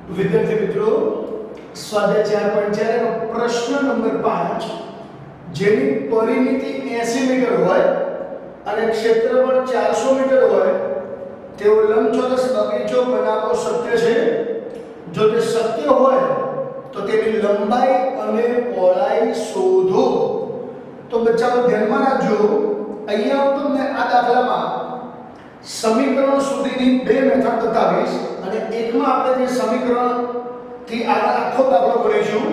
विद्यार्थी मित्रों स्वाध्याय 4.4 નો પ્રશ્ન નંબર 5 જેની પરિમિતિ 80 મીટર હોય અને ક્ષેત્રફળ 400 મીટર હોય તેવો લંબચોરસ બગીચો બનાવવો શક્ય છે જો તે શક્ય હોય તો તેની લંબાઈ અને પહોળાઈ શોધો તો બચ્ચાઓ ધ્યાનમાં રાખજો અહીંયા હું તમને આ દાખલામાં સમીકરણ સુધીની બે મેથડ બતાવીશ અને એકમાં આપણે જે સમીકરણ થી આગળ આખો દાખલો કરીશું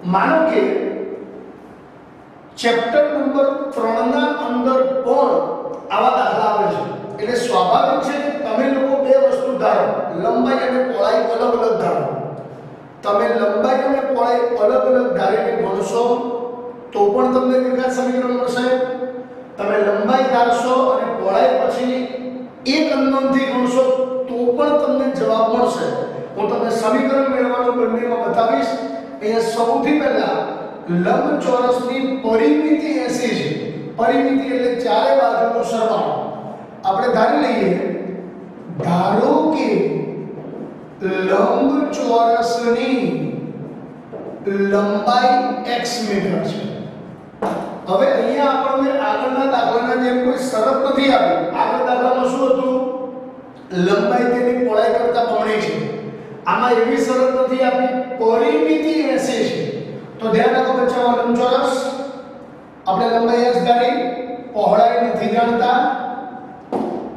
માનો કે ચેપ્ટર નંબર 3 ના અંદર પણ આવા દાખલા આવે છે એટલે સ્વાભાવિક છે કે તમે લોકો બે વસ્તુ ધારો લંબાઈ અને પહોળાઈ અલગ અલગ ધારો તમે લંબાઈ અને પહોળાઈ અલગ અલગ ધારીને ગણશો તો પણ તમને વિકલ્પ સમીકરણ મળશે તમે લંબાઈ ધારશો અને પહોળાઈ પછી એક અંદાજથી ગણશો તો પણ તમને જવાબ મળશે હું તમને સમીકરણ મેળવવાનું બંનેમાં બતાવીશ અહીંયા સૌથી પહેલા લંબચોરસની પરિમિતિ 80 છે પરિમિતિ એટલે ચારે બાજુનો સરવાળો આપણે ધારી લઈએ ધારો કે લંબચોરસની લંબાઈ x મીટર છે હવે અહીંયા આપણને આગળના દાખલાના જેમ કોઈ શરત નથી આપી આગળ દાખલામાં શું હતું લંબાઈ તેની પહોળાઈ કરતા બમણી છે આમાં એવી શરત નથી આપી પરિમિતિ 80 છે તો ધ્યાન રાખો બચ્ચાઓ લંબચોરસ આપણે લંબાઈ x ધારી પહોળાઈ નથી જાણતા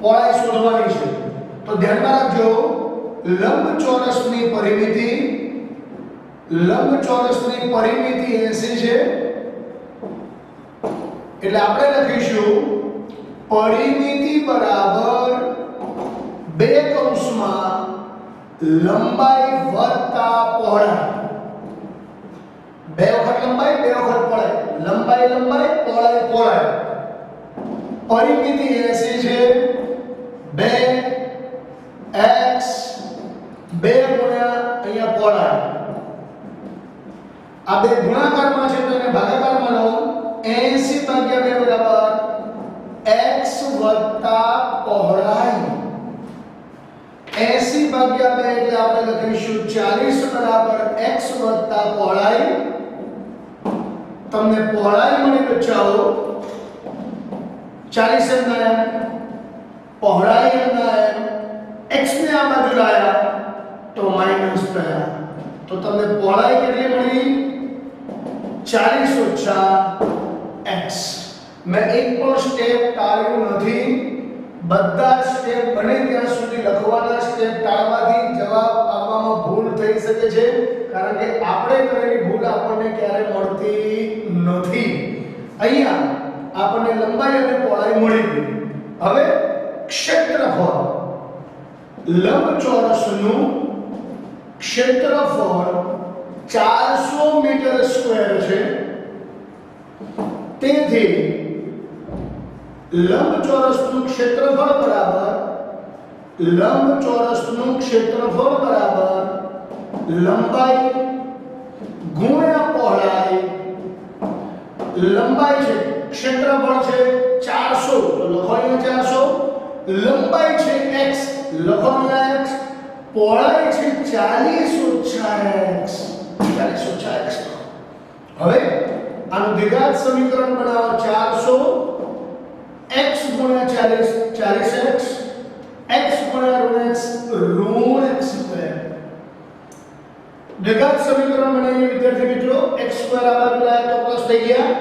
પહોળાઈ શોધવાની છે તો ધ્યાનમાં રાખજો લંબચોરસની પરિમિતિ 80 છે એટલે આપણે લખીશું પરિમિતિ બરાબર બે કૌંસમાં લંબાઈ વત્તા પહોળાઈ બે વખત લંબાઈ બે વખત પહોળાઈ લંબાઈ પહોળાઈ પરિમિતિ 80 છે 2x 2 ગુણ્યા અહીંયા પહોળાઈ આ બે ગુણાકારમાં છે તો એને ભાગાકારમાં લો 80 ભાગ્યા 2 બરાબર x વત્તા પહોળાઈ 80 ભાગ્યા 2 એટલે આપણે લખીશું 40 બરાબર x વત્તા પહોળાઈ તમને પહોળાઈ મળી બચ્ચાઓ 40 એમ ના પહોળાઈ એમ ના x ને આ બાજુ લાયા તો માઈનસ થયા તો તમને પહોળાઈ કેટલી મળી 40 ઓછા x મેં એક પણ સ્ટેપ ટાળ્યું નથી બધા સ્ટેપ બને ત્યાં સુધી લખવાના સ્ટેપ ટાળવાથી જવાબ આપવામાં ભૂલ થઈ શકે છે કારણ કે આપણે કરેલી ભૂલ આપણને ક્યારે મળતી નથી અહીંયા આપણને લંબાઈ અને પહોળાઈ મળી ગઈ હવે ક્ષેત્રફળ લંબચોરસનું ક્ષેત્રફળ 400 મીટર સ્ક્વેર છે તેથી લંબચોરસનું ક્ષેત્રફળ બરાબર લંબાઈ ગુણ્યા પહોળાઈ લંબાઈ છે ક્ષેત્રફળ છે 400 તો લખો અહીંયા 400 લંબાઈ છે x લખો અહીંયા x પહોળાઈ છે 40 ઓછા x હવે આનું દ્વિઘાત સમીકરણ બનાવો 400 x ગુણ્યા 40 x ગુણ્યા ઋણ x સ્ક્વેર દ્વિઘાત સમીકરણ બનાવીએ વિદ્યાર્થી મિત્રો x સ્ક્વેર આ બાજુ લાયા તો પ્લસ થઈ ગયા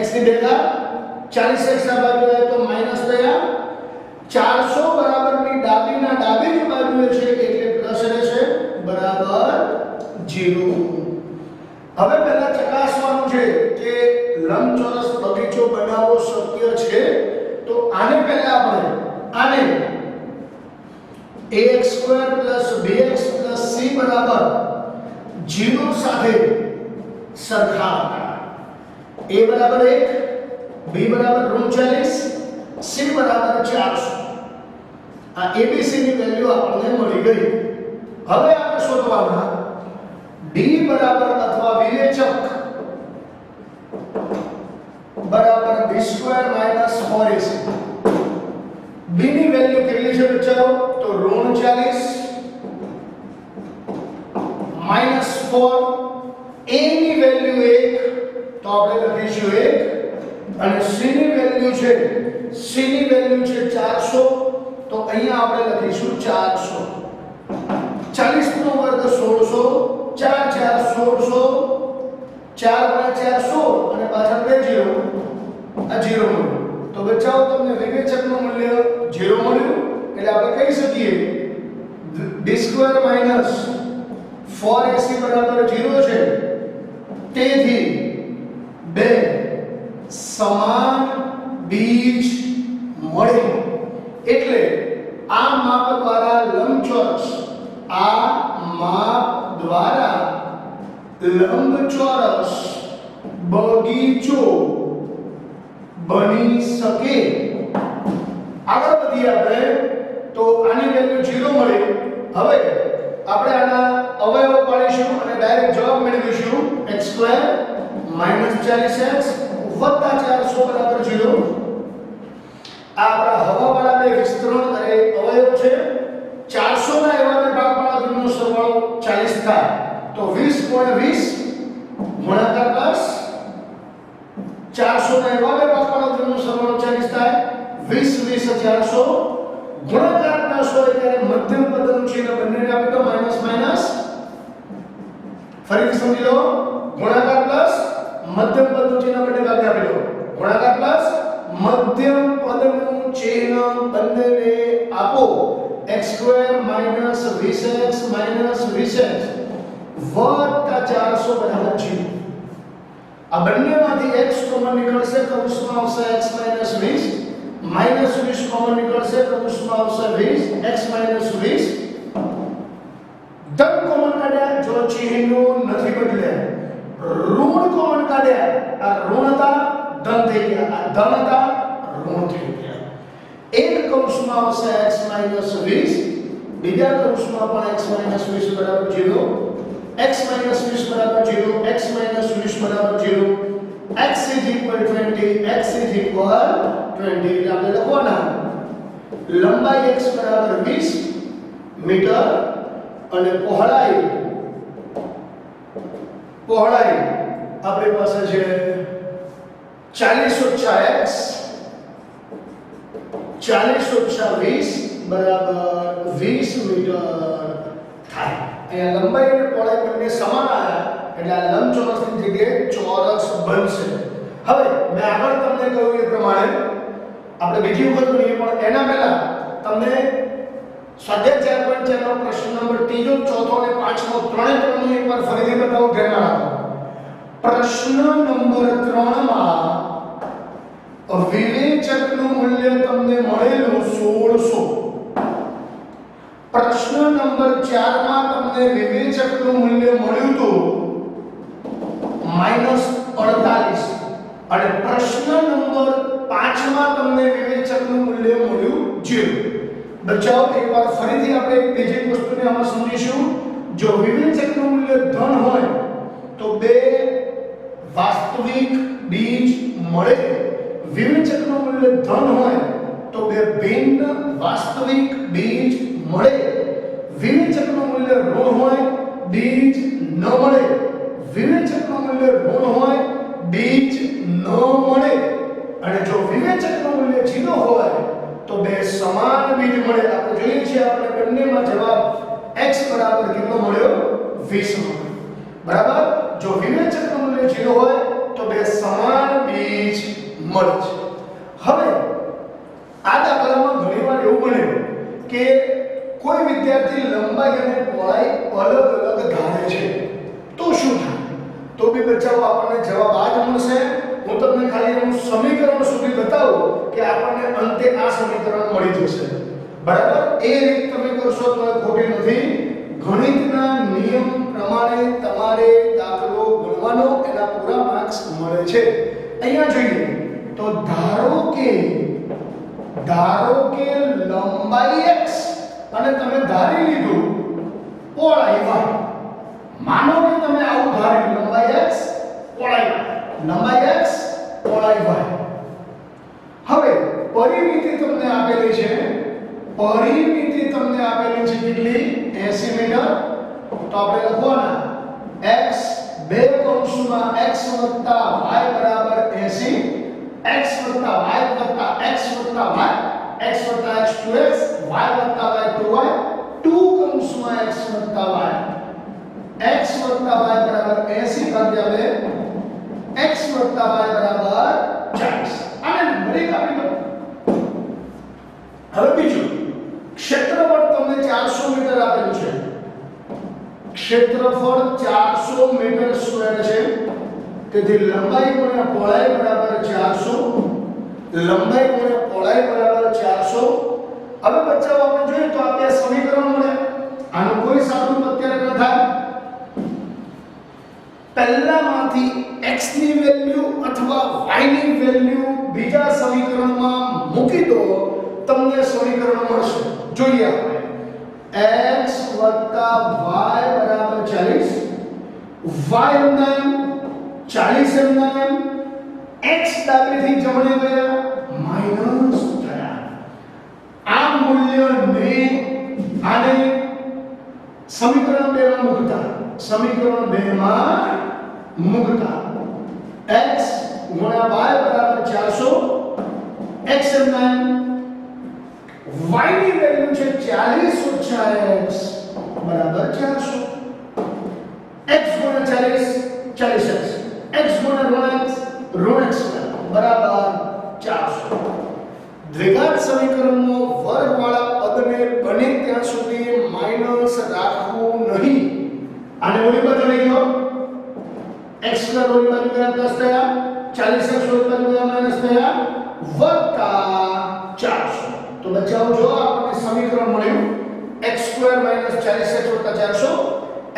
x ની ભેગા 40x આ બાજુ લાયા તો માઈનસ થયા 400 બરાબરની ડાબીના ડાબી જ બાજુએ છે એટલે પ્લસ રહેશે બરાબર 0 હવે પહેલા ચકાસવાનું છે કે લંબચોરસ બગીચો બનાવવો શક્ય છે તો આને પહેલા આપણે આને ax² + bx + c બરાબર 0 સાથે સરખાવતા a બરાબર 1 b બરાબર ઋણ 40 c બરાબર 400 આ abc ની વેલ્યુ આપણને મળી ગઈ હવે આપણે શોધવાના d બરાબર અથવા વિવેચક બરાબર b² - 4ac b ની વેલ્યુ કેટલી છે બચ્ચાઓ તો ઋણ 40 -4, a ની વેલ્યુ 1 તો આપણે લખીશું 1 અને c ની વેલ્યુ છે 400 તો અહીંયા આપણે લખીશું 400. 40 નો વર્ગ 1600, 4 4 1600, 4 × 4 16 અને પાછળ 2 0 આ 0 મળ્યું. તો બચાવો તમને વિવેચકનું મૂલ્ય 0 મળ્યું એટલે આપણે કહી શકીએ d² - 4ac બરાબર 0 છે. તેથી બે સમાન બીજ મળે એટલે આ માપ દ્વારા લંબચોરસ બગીચો બની શકે. આગળ વધીએ આપણે તો આની વેલ્યુ 0 મળી. હવે આપણે આના અવયવો પાડીશું અને ડાયરેક્ટ જવાબ મેળવીશું x² - 40x + 400 બરાબર 0. આ આપણા હવાવાળા બે વિસ્તરણ અને અવયવ છે. 400 ના એવા બે ભાગવાળા બેનો સરવાળો 40 થાય તો 20 × 20 ગુણાકાર પ્લસ 400 ના એવા બે ભાગવાળા બેનો સરવાળો 40 થાય 20 20 400 ગુણાકાર પ્લસ હોય ત્યારે મધ્યમ પદનું ચિહ્ન બંનેને આપી દો માઈનસ માઈનસ. ફરીથી સમજી લો ગુણાકાર પ્લસ મધ્યમ પદનું ચિહ્ન બંને ભાગે આપી દો. ગુણાકાર પ્લસ મધ્યમ પદનું ચિહ્ન બંનેને આપો. x² - 20x - 20x વત્તા 400 બરાબર 0. આ બંનેમાંથી x કોમન નીકળશે કૌંસમાં આવશે x - 20 -20 કોમન નીકળશે કૌંસમાં આવશે 20 x - 20 ધન કોમન કાઢ્યા જો ચિહ્નો નથી બદલ્યા. ઋણ કોમન કાઢ્યા આ ઋણ હતા ધન થઈ ગયા આ ધન હતા ઋણ થઈ ગયા. એક કૌંસમાં આવશે x - 20 બીજા કૌંસમાં પણ x - 20 બરાબર 0 x - 20 બરાબર 0 x - 20 બરાબર 0 x = 20 x = 20 એટલે આપણે લખવાના લંબાઈ x બરાબર 20 મીટર અને પહોળાઈ આપણી પાસે છે 40 - x 40 - 20 બરાબર 20 મીટર થાય. અહીંયા લંબાઈ અને પહોળાઈ બંને સમાન આવ્યા એટલે આ લંબચોરસની જગ્યાએ ચોરસ બનશે. હવે મેં આગળ તમને કહ્યું એ પ્રમાણે આપણે બીજી વખત કરીએ પણ એના પહેલા તમને સ્વાધ્યાય 4.4 નો પ્રશ્ન નંબર 3, 4 અને 5 ત્રણે ત્રણનું એકવાર ફરીથી બતાવો ધ્યાનમાં રાખો. પ્રશ્ન નંબર 3 માં વિવેચકનું મૂલ્ય તમને મળેલું 1600. પ્રશ્ન નંબર 4 માં તમને વિવેચકનું મૂલ્ય મળ્યું હતું -48 અને પ્રશ્ન નંબર 5 માં તમને વિવેચકનું મૂલ્ય મળ્યું 0. બચાવ એકવાર ફરીથી આપણે એક બીજી વસ્તુને આમાં સમજીશું. જો વિવેચકનું મૂલ્ય ધન હોય તો બે વાસ્તવિક બીજ મળે. વિવેચકનું મૂલ્ય ધન હોય તો બે ભિન્ન વાસ્તવિક બીજ મળે. વિવેચકનું મૂલ્ય ઋણ હોય બીજ ન મળે. વિવેચકનું મૂલ્ય ઋણ હોય બીજ ન મળે. અને જો વિવેચકનું મૂલ્ય 0 હોય તો બે સમાન બીજ મળે. આપણે જોઈએ છીએ આપણે બંનેમાં જવાબ x બરાબર કેટલો મળ્યો 20 મળ્યો. બરાબર. જો વિવેચકનું મૂલ્ય 0 હોય તો બે સમાન બીજ મળે છે. હવે આ દાખલામાં ઘણીવાર એવું બને કે કોઈ વિદ્યાર્થી લંબાઈ અને પહોળાઈ અલગ અલગ ધારે છે તો શું થાય? તો બી બચાવો આપણને જવાબ આ જ મળશે. હું તમને ખાલી એનું સમીકરણ સુધી બતાવું કે આપણને અંતે આ સમીકરણ મળી જશે. બરાબર. એ રીત તમે કરશો તો ખોટી નથી. ગણિતના નિયમ પ્રમાણે તમારે દાખલો ગણવાનો એના પૂરા માર્ક્સ મળે છે. અહીંયા જોઈએ તો ધારો કે લંબાઈ x અને તમે ધારી લીધું પહોળાઈ y. માનો કે તમે આવું ધાર્યું લંબાઈ x પહોળાઈ y. હવે પરિમિતિ તમને આપેલી છે. કેટલી 80 મીટર. તો આપણે લખવાના x બે કૌંસમાં x વત્તા y બરાબર 80 x વત્તા y વત્તા x વત્તા y x વત્તા x 2x y વત્તા y 2y 2 કૌંસમાં x વત્તા y x વત્તા y બરાબર 80 ભાગ્યા 2 x વત્તા y બરાબર 40 આને નંબરિંગ આપી દો. હવે બીજું ક્ષેત્રફળ તમને 400 મીટર આપેલું છે. ક્ષેત્રફળ 400 મીટર સ્ક્વેર છે. તેથી લંબાઈ ગુણ્યા પહોળાઈ બરાબર 400. લંબાઈ ગુણ્યા પહોળાઈ બરાબર 400. હવે બચ્ચાઓ આપણે જોઈએ તો આપણે સમીકરણ મળે. આનું કોઈ સાદું અત્યારે ન થાય. પહેલામાંથી x ની વેલ્યુ અથવા y ની વેલ્યુ બીજા સમીકરણમાં મૂકી દો તમને સમીકરણ મળશે. જોઈએ આપણે x + y બરાબર 40 y એમ 40 એમ x ડાબેથી જમણે ગયા માઈનસ થયા. આ મૂલ્યને આને સમીકરણ 2 માં મૂકતા સમીકરણ 2 માં મૂકતા x * y બરાબર 400 x એમ y ની વેલ્યુ છે 40 ઓછા x બરાબર 400 x ગુણ્યા 40 40x x ગુણ્યા ઋણ x બરાબર 400. દ્વિઘાત સમીકરણનો વર્ગવાળા પદને બને ત્યાં સુધી માઈનસ રાખવું નહીં. આને ઓલી બાજુ લઈ લો x સ્ક્વેર ઓલી બાજુ ગયા પ્લસ થયા 40x ઓલી બાજુ ગયા માઈનસ થયા વત્તા 400. તો બચ્ચાઓ જો આપણને સમીકરણ મળ્યું x2 - 40x + 400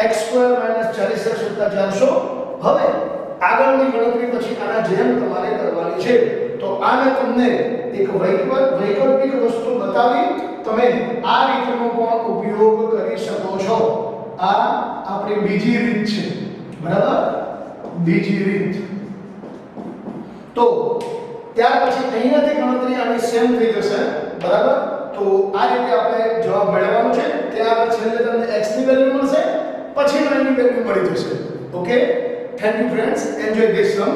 x2 - 40x + 400. હવે આગળની ગણતરી પછી આના જેમ તમારે કરવાની છે. તો આને તમને એક વૈકલ્પિક વસ્તુ બતાવી તમે આ રીતનો પણ ઉપયોગ કરી શકો છો. આ આપણી બીજી રીત છે, બરાબર? બીજી રીત. તો ત્યાર પછી અહીંયાથી ગણતરી આની સેમ થઈ જશે, બરાબર? તો આ રીતે આપણે જવાબ મેળવવાનો છે. ત્યાં આગળ છેલ્લે તમને x ની વેલ્યુ મળશે, પછી y ની વેલ્યુ મળી જશે. Okay, thank you friends, enjoy this sum.